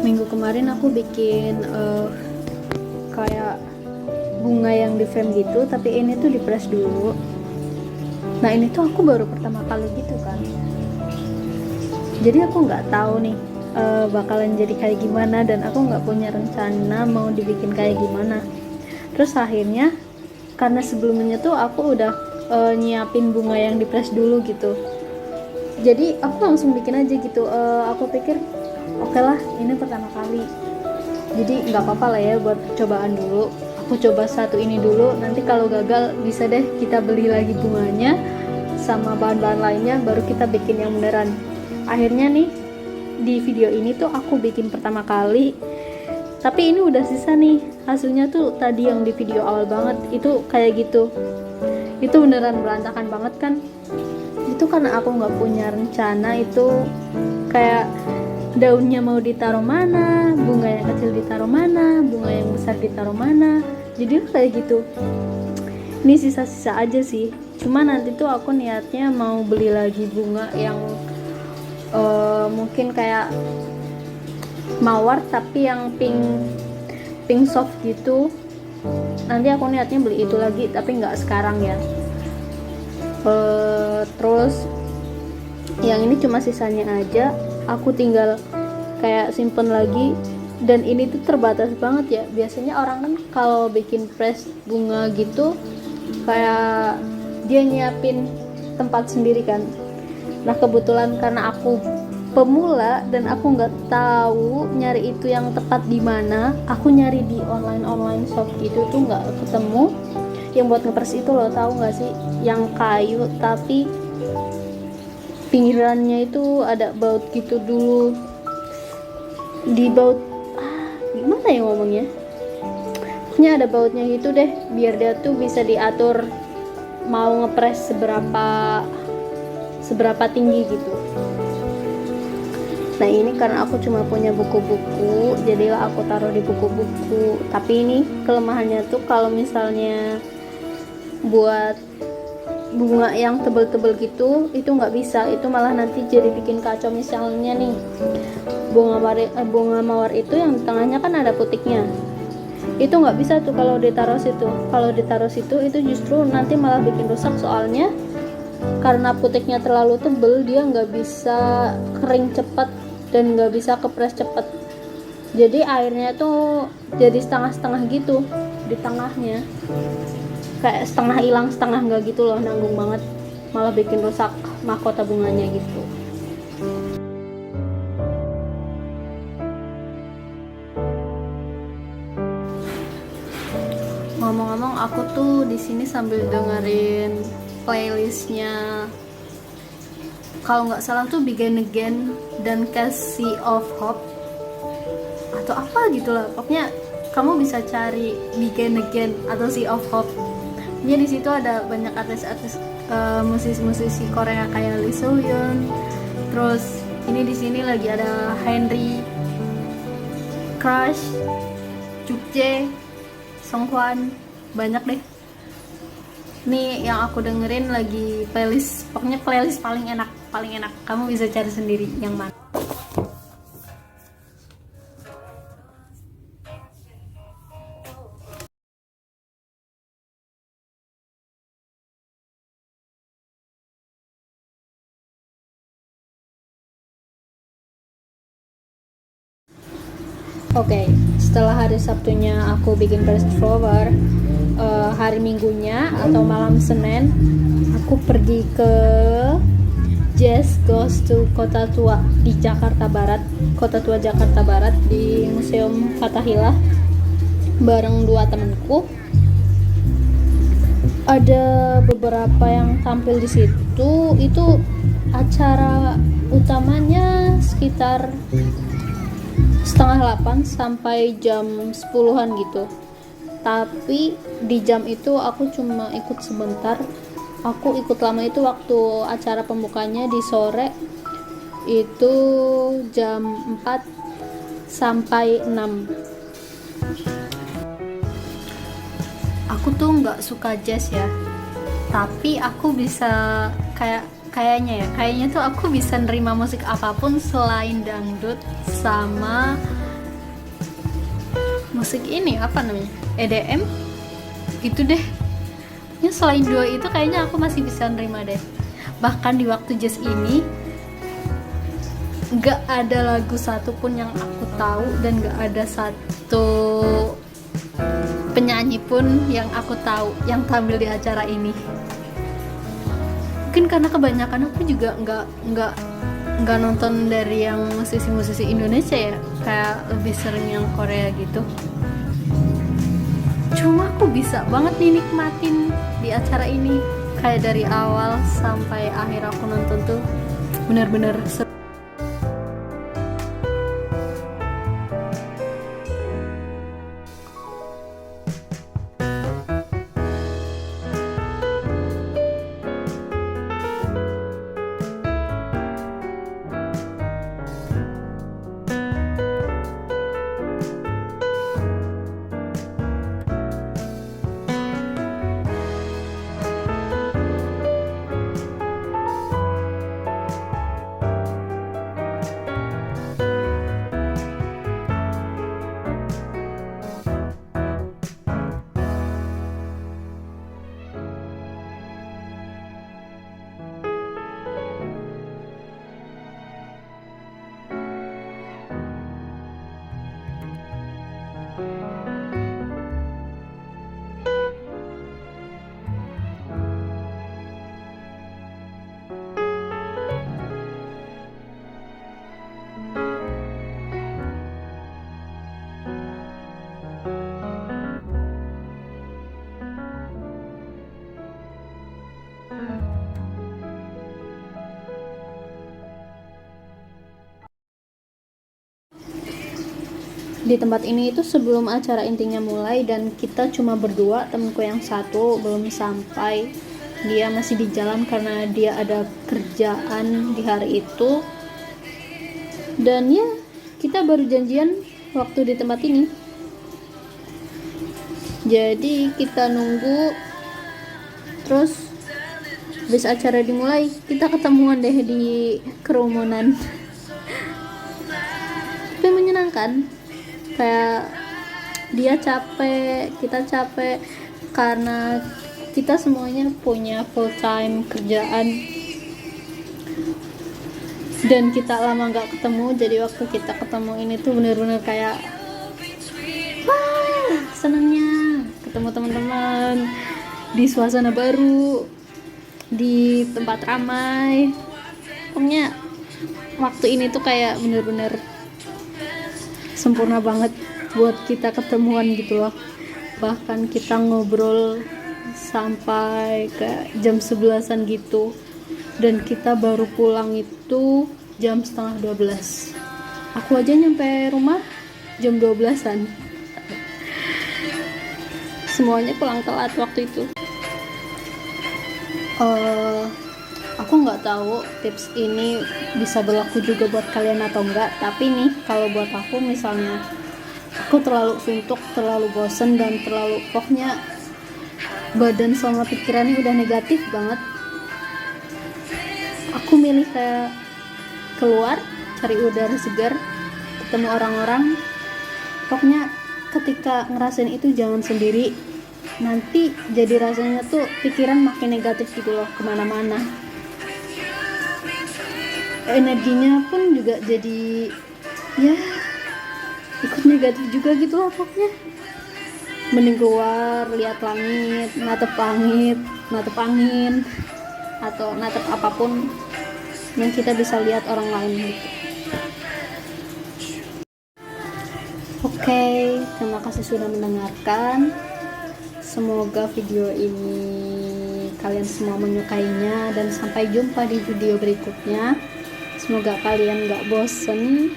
Minggu kemarin aku bikin kayak bunga yang di frame gitu, tapi ini tuh di press dulu. Nah ini tuh aku baru pertama kali gitu kan, jadi aku nggak tahu nih bakalan jadi kayak gimana, dan aku nggak punya rencana mau dibikin kayak gimana. Terus akhirnya karena sebelumnya tuh aku udah nyiapin bunga yang di press dulu gitu, jadi aku langsung bikin aja gitu. Aku pikir oke lah, ini pertama kali, jadi nggak apa-apa lah ya buat cobaan dulu. Aku coba satu ini dulu, nanti kalau gagal bisa deh kita beli lagi bunganya sama bahan-bahan lainnya, baru kita bikin yang beneran. Akhirnya nih di video ini tuh aku bikin pertama kali, tapi ini udah sisa nih hasilnya. Tuh tadi yang di video awal banget itu kayak gitu, itu beneran berantakan banget kan. Itu karena aku nggak punya rencana, itu kayak daunnya mau ditaruh mana, bunga yang kecil ditaruh mana, bunga yang besar ditaruh mana, jadi kayak gitu. Ini sisa-sisa aja sih, cuma nanti tuh aku niatnya mau beli lagi bunga yang mungkin kayak mawar tapi yang pink soft gitu. Nanti aku niatnya beli itu lagi, tapi nggak sekarang ya. Terus yang ini cuma sisanya aja, aku tinggal kayak simpen lagi. Dan ini tuh terbatas banget ya, biasanya orang kan kalau bikin press bunga gitu kayak dia nyiapin tempat sendiri kan. Nah kebetulan karena aku pemula dan aku nggak tahu nyari itu yang tepat di mana, aku nyari di online shop gitu tuh nggak ketemu yang buat ngepres itu loh. Tahu nggak sih, yang kayu tapi pinggirannya itu ada baut gitu dulu, di baut gimana ya ngomongnya, pokoknya ada bautnya gitu deh, biar dia tuh bisa diatur mau ngepres seberapa tinggi gitu. Nah ini karena aku cuma punya buku-buku, jadilah aku taruh di buku-buku. Tapi ini kelemahannya tuh kalau misalnya buat bunga yang tebel-tebel gitu, itu nggak bisa, itu malah nanti jadi bikin kacau. Misalnya nih bunga mawar itu yang di tengahnya kan ada putiknya, itu nggak bisa tuh kalau ditaruh situ. Kalau ditaruh situ itu justru nanti malah bikin rusak, soalnya karena putiknya terlalu tebel, dia nggak bisa kering cepat dan nggak bisa kepres cepat. Jadi airnya tuh jadi setengah-setengah gitu di tengahnya, kayak setengah hilang setengah nggak gitu loh, nanggung banget, malah bikin rusak mahkota bunganya gitu. Ngomong-ngomong, aku tuh di sini sambil dengerin playlistnya, kalau nggak salah tuh Begin Again dan Casey of Hope atau apa gitu lah. Pokoknya kamu bisa cari Begin Again atau Sea of Hope. Jadi di situ ada banyak artis-artis musisi-musisi Korea kayak Lee So-yeon. Terus ini di sini lagi ada Henry, Crush, Jukje, Songhwan, banyak deh. Nih yang aku dengerin lagi playlist, pokoknya playlist paling enak. Kamu bisa cari sendiri yang mana. Oke, setelah hari Sabtunya aku bikin press flower, hari Minggunya atau malam Senin aku pergi ke Jazz Goes to Kota Tua di Jakarta Barat, Kota Tua Jakarta Barat, di Museum Fathahillah bareng dua temanku. Ada beberapa yang tampil di situ. Itu acara utamanya sekitar setengah 8 sampai jam 10-an gitu. Tapi di jam itu aku cuma ikut sebentar. Aku ikut lama itu waktu acara pembukanya di sore, itu jam 4 sampai 6. Aku tuh nggak suka jazz ya, tapi aku bisa kayaknya tuh aku bisa nerima musik apapun selain dangdut sama musik ini apa namanya, EDM gitu deh ya. Selain dua itu kayaknya aku masih bisa nerima deh. Bahkan di waktu jazz ini nggak ada lagu satupun yang aku tahu, dan nggak ada satu penyanyi pun yang aku tahu yang tampil di acara ini. Mungkin karena kebanyakan aku juga nggak nonton dari yang musisi-musisi Indonesia ya, kayak lebih sering yang Korea gitu. Cuma aku bisa banget nih nikmatin di acara ini, kayak dari awal sampai akhir aku nonton tuh bener-bener seru. Di tempat ini itu sebelum acara intinya mulai, dan kita cuma berdua, temenku yang satu belum sampai, dia masih di jalan karena dia ada kerjaan di hari itu. Dan ya, kita baru janjian waktu di tempat ini, jadi kita nunggu. Terus habis acara dimulai, kita ketemuan deh di kerumunan. Tapi menyenangkan, kayak dia capek, kita capek, karena kita semuanya punya full time kerjaan dan kita lama nggak ketemu. Jadi waktu kita ketemu ini tuh bener-bener kayak wah, senangnya ketemu teman-teman di suasana baru, di tempat ramai. Pokoknya waktu ini tuh kayak bener-bener sempurna banget buat kita ketemuan gitu loh. Bahkan kita ngobrol sampai ke jam 11-an gitu, dan kita baru pulang itu jam setengah 12. Aku aja nyampe rumah jam 12-an. Semuanya pulang telat waktu itu. Aku nggak tahu tips ini bisa berlaku juga buat kalian atau enggak, tapi nih kalau buat aku, misalnya aku terlalu suntuk, terlalu bosen, dan terlalu, pokoknya badan sama pikirannya udah negatif banget, aku milih kayak keluar, cari udara segar, ketemu orang-orang. Pokoknya ketika ngerasain itu jangan sendiri, nanti jadi rasanya tuh pikiran makin negatif gitu loh, kemana-mana. Energinya pun juga jadi ya ikut negatif juga gitu loh. Pokoknya mending keluar, lihat langit, natep angin, atau natep apapun yang kita bisa lihat orang lain gitu. Oke, terima kasih sudah mendengarkan. Semoga video ini kalian semua menyukainya, dan sampai jumpa di video berikutnya. Semoga kalian gak bosen